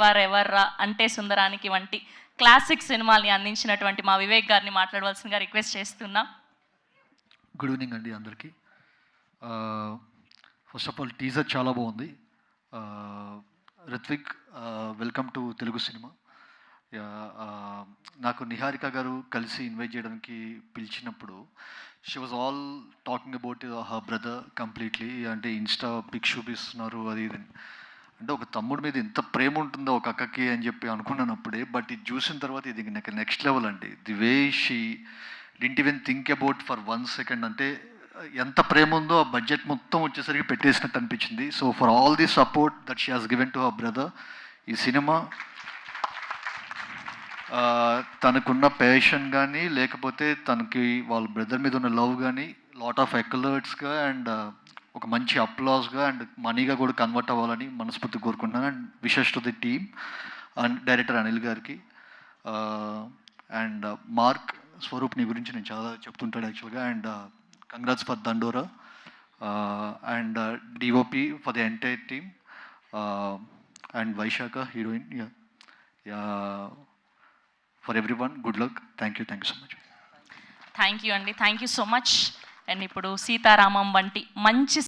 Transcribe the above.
వారెవర్రా అంటే సుందరానికి వంటి క్లాసిక్ సినిమాల్ని అందించినటువంటి మా వివేక్ గారిని మాట్లాడవలసిందిగా రిక్వెస్ట్ చేస్తున్నాం. గుడ్ ఈవినింగ్ అండి అందరికీ. ఫస్ట్ ఆఫ్ ఆల్ టీజర్ చాలా బాగుంది. Ritwik, welcome to Telugu cinema. నాకు నిహారిక గారు కలిసి ఇన్వైట్ చేయడానికి పిలిచినప్పుడు she was all talking about her brother completely. అంటే ఇన్స్టా పిక్ చూపిస్తున్నారు అది ఇది. అంటే ఒక తమ్ముడి మీద ఎంత ప్రేమ ఉంటుందో ఒక అక్కకి అని చెప్పి అనుకున్నాను అప్పుడే. బట్ ఇది చూసిన తర్వాత ఇది నాకు నెక్స్ట్ లెవెల్ అండి. The way she didn't even think about for 1 second. అంటే ఎంత ప్రేమ ఉందో ఆ బడ్జెట్ మొత్తం వచ్చేసరికి పెట్టేసినట్టు అనిపించింది. So for all the support that she has given to her brother, ఈ సినిమా తనకున్న ప్యాషన్ కానీ లేకపోతే తనకి వాళ్ళ బ్రదర్ మీద ఉన్న లవ్ కానీ లాట్ ఆఫ్ ఎక్లర్ట్స్గా అండ్ ఒక మంచి అప్లాస్గా అండ్ మనీగా కూడా కన్వర్ట్ అవ్వాలని మనస్ఫూర్తి కోరుకుంటున్నాను. And wishes to the team and director Anil గారికి. అండ్ మార్క్ స్వరూప్ నీ గురించి నేను చాలా చెప్తుంటాడు యాక్చువల్గా. And congrats for Dandora and DOP for the entire team and Vaishakha heroine. For everyone good luck. Thank you so much. Thank you అండి, thank you so much. And ఇప్పుడు సీతారామం వంటి మంచి